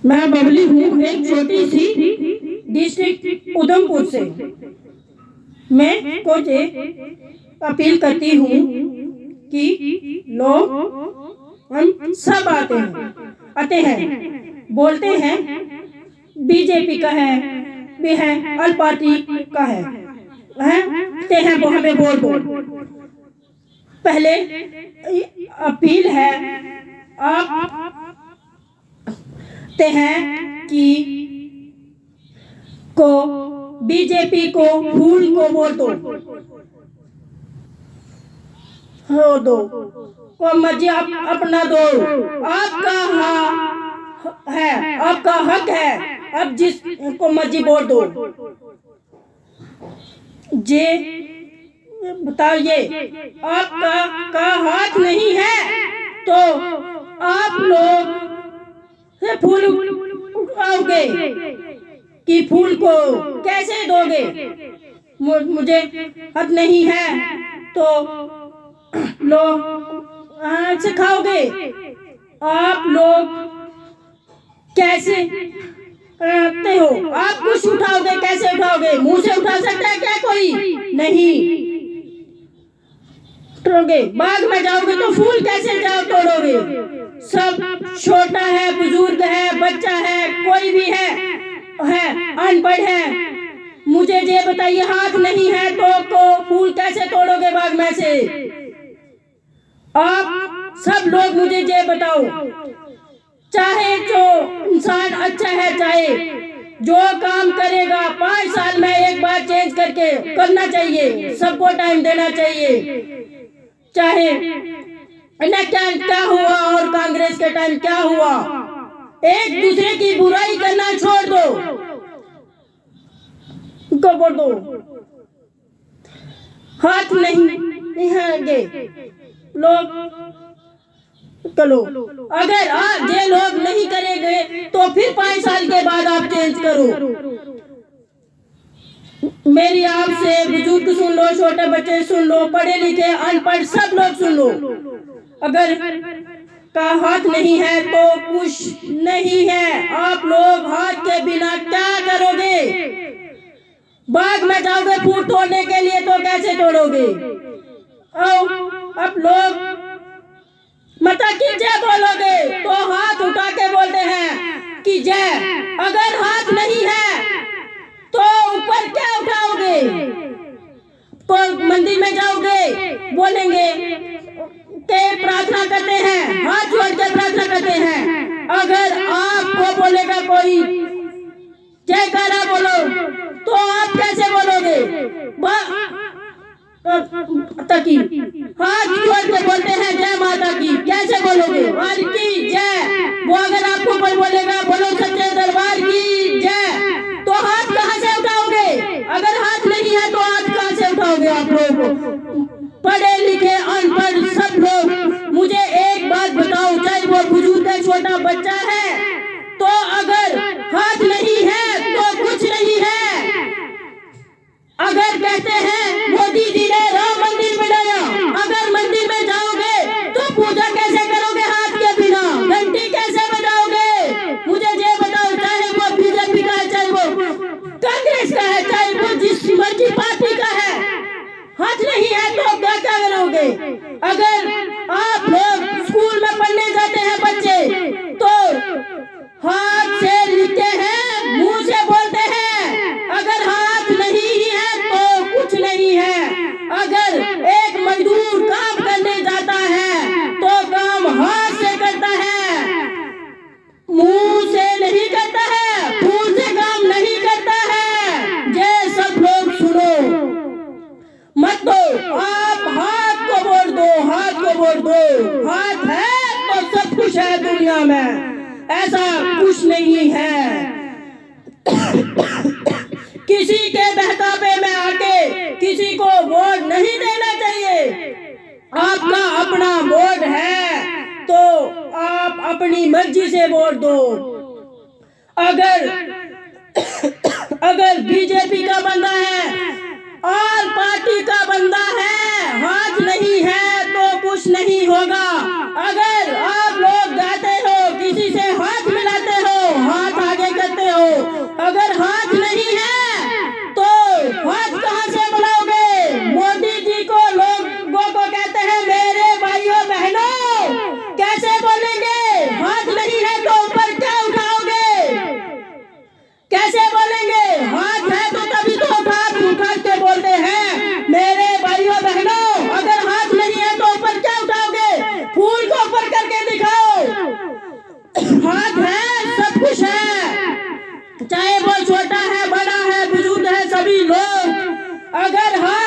मैं बबली हूँ, एक छोटी सी डिस्ट्रिक्ट उधमपुर से। मैं कुछ अपील करती हूँ कि लोग हम सब आते हैं, बोलते हैं बीजेपी का है, भी है ऑल पार्टी का है, ते हैं वो हमें वोट दो। पहले अपील है आप ते हैं कि को बीजेपी को फूल को वोट दो, हो दो को मर्जी आप अपना दो, आपका है, आपका हक है, अब जिसको मर्जी वोट दो। जे बताइए आपका हाथ नहीं है तो आप लोग फूल उठाओगे कि फूल को कैसे दोगे? मुझे हक नहीं है तो लोग से खाओगे। आप लोग कैसे करते हो? आप कुछ उठाओगे, कैसे उठाओगे? मुंह से उठा सकता है क्या कोई? नहीं तोड़ोगे। बाग में जाओगे तो फूल कैसे जाओ तोड़ोगे? सब छोटा है, बुजुर्ग है, बच्चा है, कोई भी है अनपढ़ है, मुझे ये बताइए हाथ नहीं है तो फूल कैसे तोड़ोगे बाग में से? आप सब लोग मुझे ये बताओ, चाहे जो इंसान अच्छा है, चाहे जो काम करेगा 5 साल में एक बार चेंज करके करना चाहिए, सबको टाइम देना चाहिए। चाहे क्या हुआ और कांग्रेस के टाइम क्या हुआ, एक दूसरे की बुराई करना छोड़ दो, उनको बोल दो हाथ नहीं है लोग करो। अगर आप ये लोग नहीं करेंगे तो फिर 5 साल के बाद आप चेंज करो। मेरी आपसे बुजुर्ग सुन लो, छोटे बच्चे सुन लो, पढ़े लिखे अनपढ़ सब लोग सुन लो, अगर का हाथ नहीं है तो कुछ नहीं है। आप लोग हाथ के बिना क्या करोगे? बाग में जाओगे फूल तोड़ने के लिए तो कैसे तोड़ोगे? आप लोग माता की जय बोलोगे तो हाथ उठा के बोलते हैं कि जय। अगर हाथ नहीं है तो ऊपर क्या उठाओगे? तो मंदिर में जाओगे, बोलेंगे के प्रार्थना करते हैं, हाथ जोड़ के प्रार्थना करते हैं। अगर आपको बोलेगा कोई जयकारा बोलो तो आप कैसे बोलोगे? की हाथ जोड़ के बोलते हैं जय माता की, कैसे बोलोगे? और की जय। वो अगर आपको कोई बोलेगा बोलो सच्चे दरबार की जय, तो हाथ कहां से उठाओगे? अगर हाथ नहीं है तो हाथ कहां से उठाओगे? आप लोग पढ़े लिखे अनपढ़ सब लोग मुझे एक बात बताओ, चाहे वो बुजुर्ग है, छोटा बच्चा है, तो अगर हाथ नहीं है तो कुछ नहीं है। अगर कहते हैं मोदी जी ने राम मंदिर बनाया, अगर मंदिर में जाओगे तो पूजा कैसे करोगे हाथ के बिना? घंटी कैसे बजाओगे? मुझे ये बताओ, चाहे वो बीजेपी का है, चाहे वो कांग्रेस का है, चाहे वो जिस मर्जी पार्टी का है, हाथ नहीं है तो क्या करोगे? अगर आप लोग स्कूल में पढ़ने जाते हैं बच्चे तो हाथ से लिखते हैं, मुंह से बोलते हैं। अगर हाथ नहीं है तो कुछ नहीं है। अगर एक मजदूर काम करने जाता है तो काम हाथ से करता है, मुंह से नहीं करता है, फूल से काम नहीं करता है। ये सब लोग सुनो मत दो, आप हाथ को वोट दो, हाथ को वोट दो। हाथ है तो सब कुछ है दुनिया में, ऐसा कुछ नहीं है। किसी के बहकावे में आके किसी को वोट नहीं देना चाहिए। आपका अपना वोट है तो आप अपनी मर्जी से वोट दो। अगर बीजेपी का बंदा है, ऑल पार्टी का बंदा है, हाथ नहीं है तो कुछ नहीं होगा। अगर आप लोग जाते हो किसी से हाथ मिलाते हो, छोटा है बड़ा है बुजुर्ग है सभी लोग अगर हाथ